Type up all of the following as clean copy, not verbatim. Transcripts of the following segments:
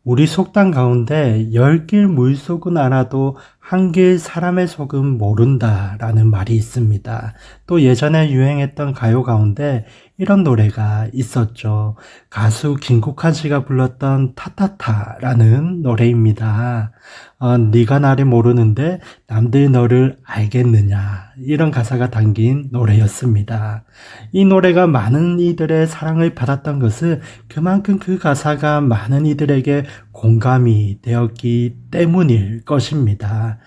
우리 속담 가운데 열 길 물속은 알아도 한 길 사람의 속은 모른다라는 말이 있습니다. 또 예전에 유행했던 가요 가운데 이런 노래가 있었죠. 가수 김국환 씨가 불렀던 타타타라는 노래입니다. 네가 나를 모르는데 남들 너를 알겠느냐, 이런 가사가 담긴 노래였습니다. 이 노래가 많은 이들의 사랑을 받았던 것은 그만큼 그 가사가 많은 이들에게 공감이 되었기 때문일 것입니다.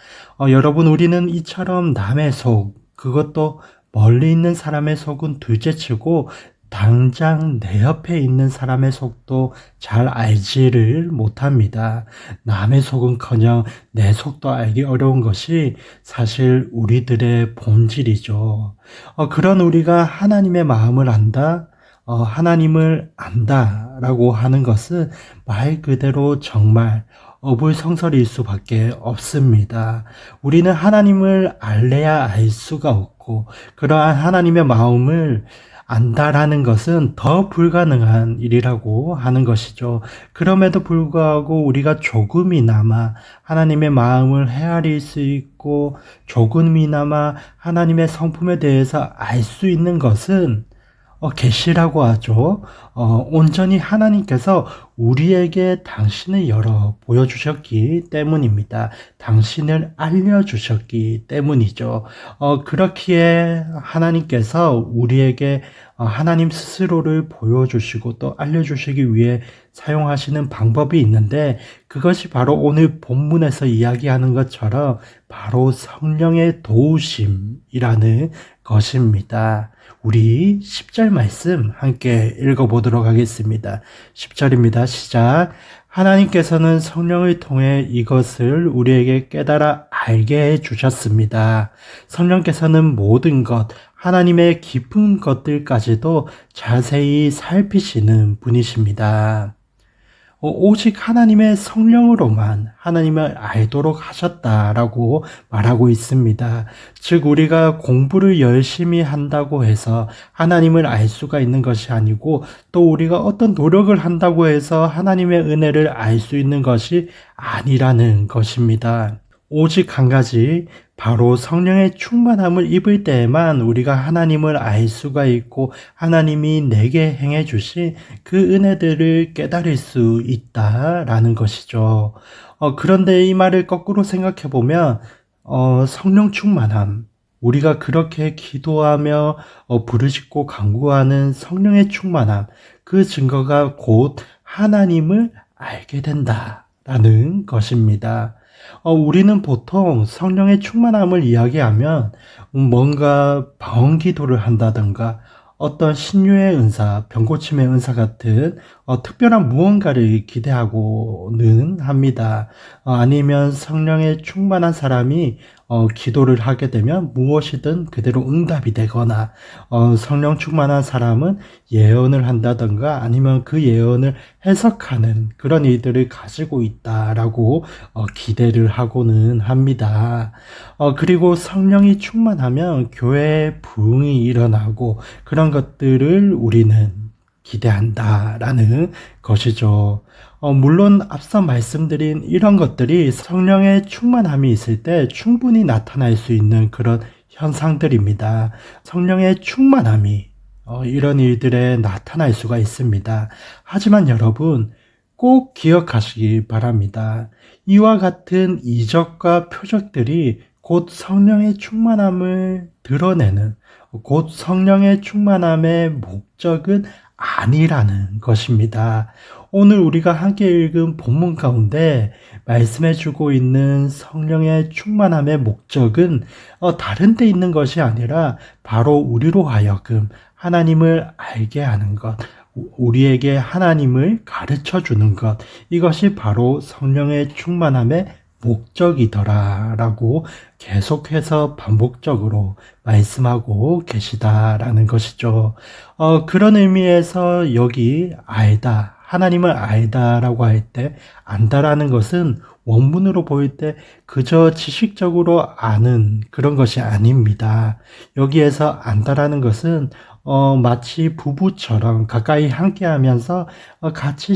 여러분, 우리는 이처럼 남의 속, 그것도 멀리 있는 사람의 속은 둘째치고 당장 내 옆에 있는 사람의 속도 잘 알지를 못합니다. 남의 속은커녕 내 속도 알기 어려운 것이 사실 우리들의 본질이죠. 그런 우리가 하나님의 마음을 안다, 하나님을 안다라고 하는 것은 말 그대로 정말 어불성설일 수밖에 없습니다. 우리는 하나님을 알래야 알 수가 없고, 그러한 하나님의 마음을 안다라는 것은 더 불가능한 일이라고 하는 것이죠. 그럼에도 불구하고 우리가 조금이나마 하나님의 마음을 헤아릴 수 있고 조금이나마 하나님의 성품에 대해서 알 수 있는 것은 계시라고 하죠. 온전히 하나님께서 우리에게 당신을 열어 보여주셨기 때문입니다. 당신을 알려주셨기 때문이죠. 그렇기에 하나님께서 우리에게 하나님 스스로를 보여주시고 또 알려주시기 위해 사용하시는 방법이 있는데, 그것이 바로 오늘 본문에서 이야기하는 것처럼 바로 성령의 도우심이라는 것입니다. 우리 10절 말씀 함께 읽어보도록 하겠습니다. 10절입니다. 시작. 하나님께서는 성령을 통해 이것을 우리에게 깨달아 알게 해 주셨습니다. 성령께서는 모든 것, 하나님의 깊은 것들까지도 자세히 살피시는 분이십니다. 오직 하나님의 성령으로만 하나님을 알도록 하셨다라고 말하고 있습니다. 즉, 우리가 공부를 열심히 한다고 해서 하나님을 알 수가 있는 것이 아니고, 또 우리가 어떤 노력을 한다고 해서 하나님의 은혜를 알 수 있는 것이 아니라는 것입니다. 오직 한 가지, 바로 성령의 충만함을 입을 때에만 우리가 하나님을 알 수가 있고 하나님이 내게 행해 주신 그 은혜들을 깨달을 수 있다라는 것이죠. 그런데 이 말을 거꾸로 생각해 보면 성령 충만함, 우리가 그렇게 기도하며 부르짖고 간구하는 성령의 충만함, 그 증거가 곧 하나님을 알게 된다라는 것입니다. 우리는 보통 성령의 충만함을 이야기하면 뭔가 방언 기도를 한다든가 어떤 신유의 은사, 병고침의 은사 같은 특별한 무언가를 기대하고는 합니다. 아니면 성령의 충만한 사람이 기도를 하게 되면 무엇이든 그대로 응답이 되거나, 성령 충만한 사람은 예언을 한다든가 아니면 그 예언을 해석하는 그런 일들을 가지고 있다라고 기대를 하고는 합니다. 그리고 성령이 충만하면 교회에 부흥이 일어나고 그런 것들을 우리는 기대한다라는 것이죠. 물론 앞서 말씀드린 이런 것들이 성령의 충만함이 있을 때 충분히 나타날 수 있는 그런 현상들입니다. 성령의 충만함이 이런 일들에 나타날 수가 있습니다. 하지만 여러분, 꼭 기억하시기 바랍니다. 이와 같은 이적과 표적들이 곧 성령의 충만함을 드러내는, 곧 성령의 충만함의 목적은 아니라는 것입니다. 오늘 우리가 함께 읽은 본문 가운데 말씀해주고 있는 성령의 충만함의 목적은 다른 데 있는 것이 아니라 바로 우리로 하여금 하나님을 알게 하는 것, 우리에게 하나님을 가르쳐 주는 것, 이것이 바로 성령의 충만함의 목적이더라라고 계속해서 반복적으로 말씀하고 계시다라는 것이죠. 그런 의미에서 여기 알다, 하나님을 알다라고 할 때 안다라는 것은 원문으로 보일 때 그저 지식적으로 아는 그런 것이 아닙니다. 여기에서 안다라는 것은 마치 부부처럼 가까이 함께 하면서 같이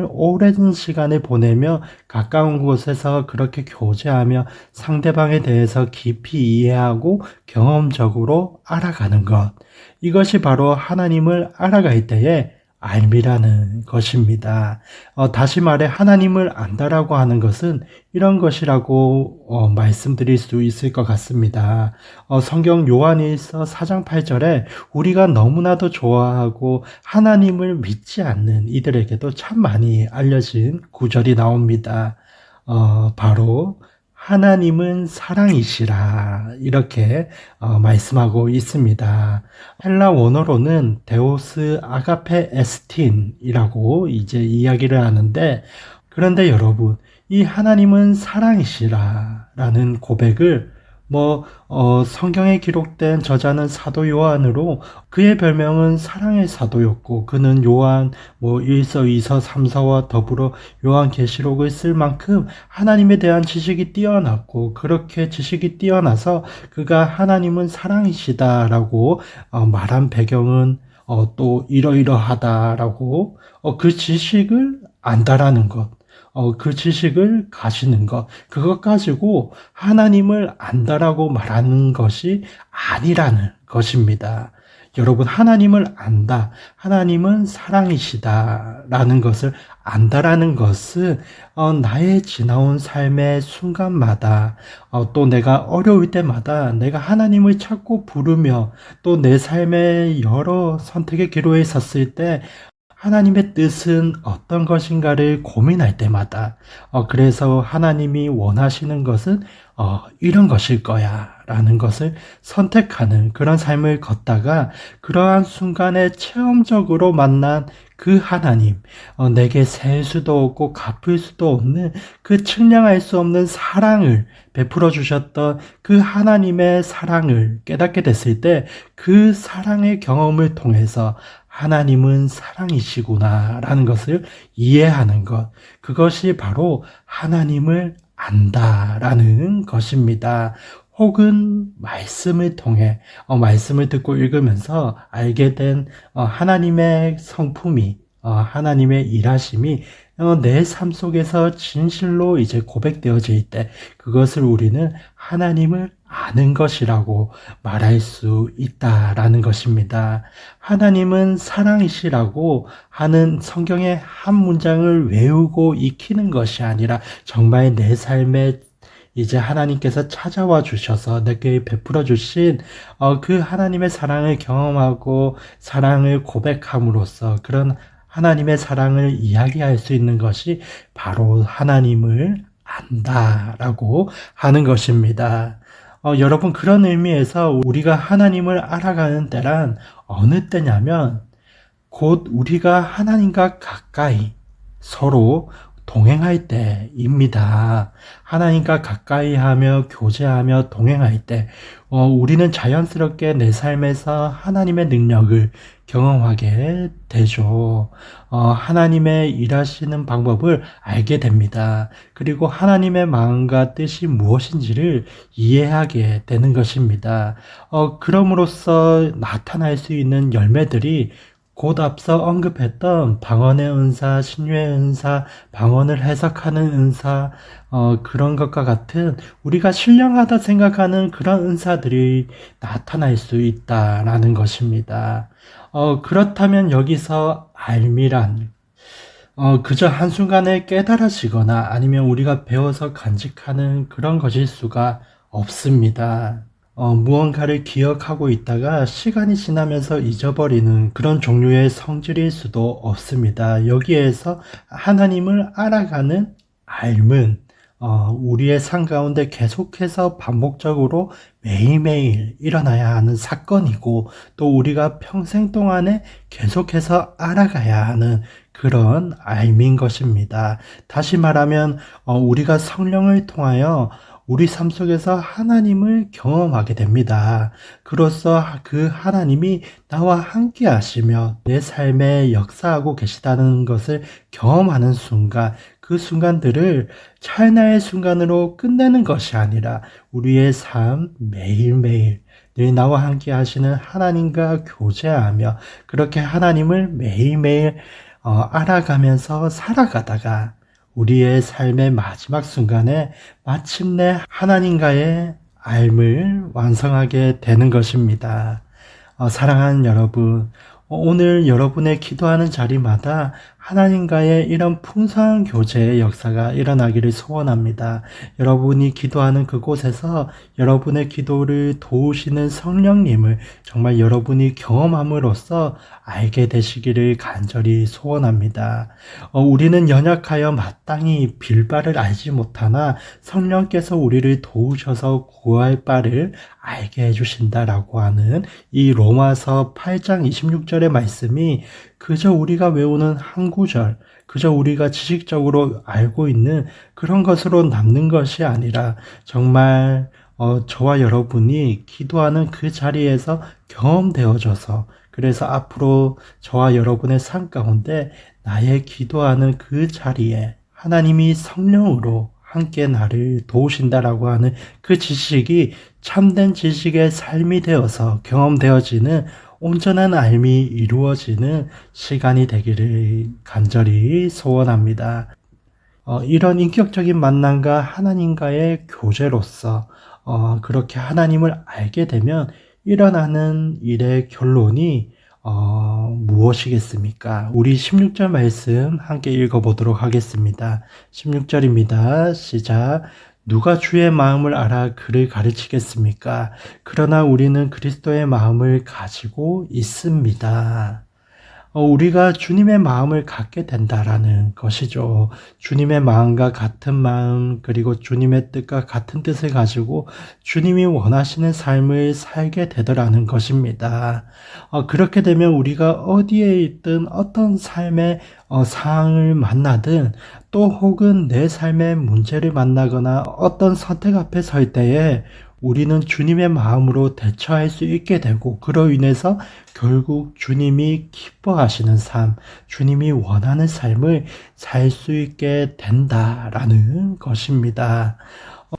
오랜 시간을 보내며 가까운 곳에서 그렇게 교제하며 상대방에 대해서 깊이 이해하고 경험적으로 알아가는 것. 이것이 바로 하나님을 알아갈 때의 알미라는 것입니다. 다시 말해 하나님을 안다라고 하는 것은 이런 것이라고 말씀드릴 수 있을 것 같습니다. 성경 요한일서 4장 8절에 우리가 너무나도 좋아하고 하나님을 믿지 않는 이들에게도 참 많이 알려진 구절이 나옵니다. 바로 하나님은 사랑이시라 이렇게 말씀하고 있습니다. 헬라 원어로는 데오스 아가페 에스틴이라고 이제 이야기를 하는데, 그런데 여러분, 이 하나님은 사랑이시라라는 고백을 성경에 기록된 저자는 사도 요한으로 그의 별명은 사랑의 사도였고, 그는 요한 1서, 2서, 3서와 더불어 요한계시록을 쓸 만큼 하나님에 대한 지식이 뛰어났고, 그렇게 지식이 뛰어나서 그가 하나님은 사랑이시다라고 말한 배경은 또 이러이러하다라고 그 지식을 안다라는 것, 그 지식을 가지는 것, 그것 가지고 하나님을 안다라고 말하는 것이 아니라는 것입니다. 여러분, 하나님을 안다, 하나님은 사랑이시다라는 것을 안다라는 것은 나의 지나온 삶의 순간마다 또 내가 어려울 때마다 내가 하나님을 찾고 부르며 또 내 삶의 여러 선택의 기로에 섰을 때 하나님의 뜻은 어떤 것인가를 고민할 때마다 그래서 하나님이 원하시는 것은 이런 것일 거야 라는 것을 선택하는 그런 삶을 걷다가 그러한 순간에 체험적으로 만난 그 하나님, 내게 셀 수도 없고 갚을 수도 없는 그 측량할 수 없는 사랑을 베풀어 주셨던 그 하나님의 사랑을 깨닫게 됐을 때 그 사랑의 경험을 통해서 하나님은 사랑이시구나 라는 것을 이해하는 것, 그것이 바로 하나님을 안다라는 것입니다. 혹은 말씀을 통해 말씀을 듣고 읽으면서 알게 된 하나님의 성품이 하나님의 일하심이 내 삶 속에서 진실로 이제 고백되어질 때 그것을 우리는 하나님을 아는 것이라고 말할 수 있다라는 것입니다. 하나님은 사랑이시라고 하는 성경의 한 문장을 외우고 익히는 것이 아니라 정말 내 삶에 이제 하나님께서 찾아와 주셔서 내게 베풀어 주신 그 하나님의 사랑을 경험하고 사랑을 고백함으로써 그런 하나님의 사랑을 이야기할 수 있는 것이 바로 하나님을 안다라고 하는 것입니다. 여러분, 그런 의미에서 우리가 하나님을 알아가는 때란 어느 때냐면 곧 우리가 하나님과 가까이 서로 동행할 때입니다. 하나님과 가까이 하며 교제하며 동행할 때 우리는 자연스럽게 내 삶에서 하나님의 능력을 경험하게 되죠. 하나님의 일하시는 방법을 알게 됩니다. 그리고 하나님의 마음과 뜻이 무엇인지를 이해하게 되는 것입니다. 그럼으로써 나타날 수 있는 열매들이 곧 앞서 언급했던 방언의 은사, 신유의 은사, 방언을 해석하는 은사, 그런 것과 같은 우리가 신령하다 생각하는 그런 은사들이 나타날 수 있다라는 것입니다. 그렇다면 여기서 알미란, 그저 한순간에 깨달아지거나 아니면 우리가 배워서 간직하는 그런 것일 수가 없습니다. 무언가를 기억하고 있다가 시간이 지나면서 잊어버리는 그런 종류의 성질일 수도 없습니다. 여기에서 하나님을 알아가는 알문, 우리의 삶 가운데 계속해서 반복적으로 매일매일 일어나야 하는 사건이고 또 우리가 평생 동안에 계속해서 알아가야 하는 그런 알미인 것입니다. 다시 말하면 우리가 성령을 통하여 우리 삶 속에서 하나님을 경험하게 됩니다. 그로써 그 하나님이 나와 함께 하시며 내 삶에 역사하고 계시다는 것을 경험하는 순간, 그 순간들을 찰나의 순간으로 끝내는 것이 아니라 우리의 삶 매일매일 늘 나와 함께 하시는 하나님과 교제하며 그렇게 하나님을 매일매일 알아가면서 살아가다가 우리의 삶의 마지막 순간에 마침내 하나님과의 삶을 완성하게 되는 것입니다. 사랑하는 여러분, 오늘 여러분의 기도하는 자리마다 하나님과의 이런 풍성한 교제의 역사가 일어나기를 소원합니다. 여러분이 기도하는 그곳에서 여러분의 기도를 도우시는 성령님을 정말 여러분이 경험함으로써 알게 되시기를 간절히 소원합니다. 우리는 연약하여 마땅히 빌 바를 알지 못하나 성령께서 우리를 도우셔서 구할 바를 알게 해주신다라고 하는 이 로마서 8장 26절의 말씀이 그저 우리가 외우는 한 구절, 그저 우리가 지식적으로 알고 있는 그런 것으로 남는 것이 아니라 정말 저와 여러분이 기도하는 그 자리에서 경험되어져서 그래서 앞으로 저와 여러분의 삶 가운데 나의 기도하는 그 자리에 하나님이 성령으로 함께 나를 도우신다라고 하는 그 지식이 참된 지식의 삶이 되어서 경험되어지는 온전한 삶이 이루어지는 시간이 되기를 간절히 소원합니다. 이런 인격적인 만남과 하나님과의 교제로서 그렇게 하나님을 알게 되면 일어나는 일의 결론이 무엇이겠습니까? 우리 16절 말씀 함께 읽어보도록 하겠습니다. 16절입니다. 시작. 누가 주의 마음을 알아 그를 가르치겠습니까? 그러나 우리는 그리스도의 마음을 가지고 있습니다. 우리가 주님의 마음을 갖게 된다라는 것이죠. 주님의 마음과 같은 마음, 그리고 주님의 뜻과 같은 뜻을 가지고 주님이 원하시는 삶을 살게 되더라는 것입니다. 그렇게 되면 우리가 어디에 있든 어떤 삶의 상황을 만나든 또 혹은 내 삶의 문제를 만나거나 어떤 선택 앞에 설 때에 우리는 주님의 마음으로 대처할 수 있게 되고 그로 인해서 결국 주님이 기뻐하시는 삶, 주님이 원하는 삶을 살 수 있게 된다라는 것입니다.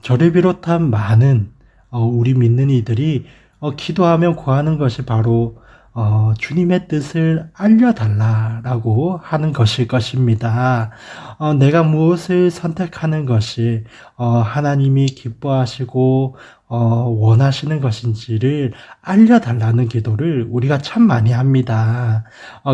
저를 비롯한 많은 우리 믿는 이들이 기도하며 구하는 것이 바로 주님의 뜻을 알려달라라고 하는 것일 것입니다. 내가 무엇을 선택하는 것이 하나님이 기뻐하시고 원하시는 것인지를 알려달라는 기도를 우리가 참 많이 합니다.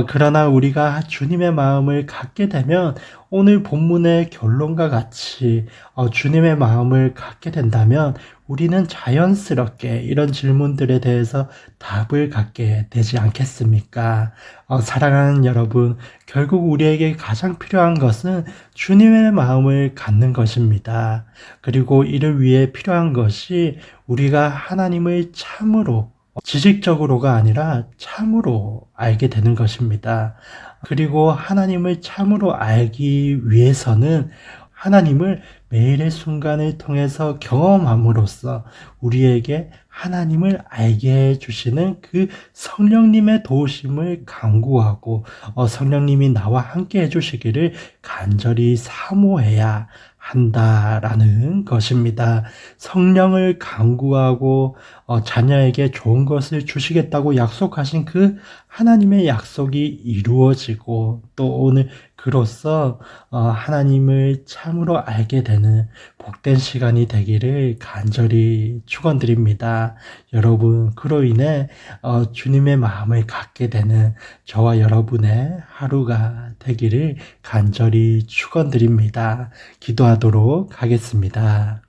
그러나 우리가 주님의 마음을 갖게 되면 오늘 본문의 결론과 같이 주님의 마음을 갖게 된다면 우리는 자연스럽게 이런 질문들에 대해서 답을 갖게 되지 않겠습니까? 사랑하는 여러분, 결국 우리에게 가장 필요한 것은 주님의 마음을 갖는 것입니다. 그리고 이를 위해 필요한 것이 우리가 하나님을 참으로 지식적으로가 아니라 참으로 알게 되는 것입니다. 그리고 하나님을 참으로 알기 위해서는 하나님을 매일의 순간을 통해서 경험함으로써 우리에게 하나님을 알게 해주시는 그 성령님의 도우심을 간구하고 성령님이 나와 함께 해주시기를 간절히 사모해야 한다라는 것입니다. 성령을 간구하고 자녀에게 좋은 것을 주시겠다고 약속하신 그 하나님의 약속이 이루어지고 또 오늘 그로써 하나님을 참으로 알게 되는 복된 시간이 되기를 간절히 축원드립니다. 여러분, 그로 인해 주님의 마음을 갖게 되는 저와 여러분의 하루가 되기를 간절히 축원드립니다. 기도하도록 하겠습니다.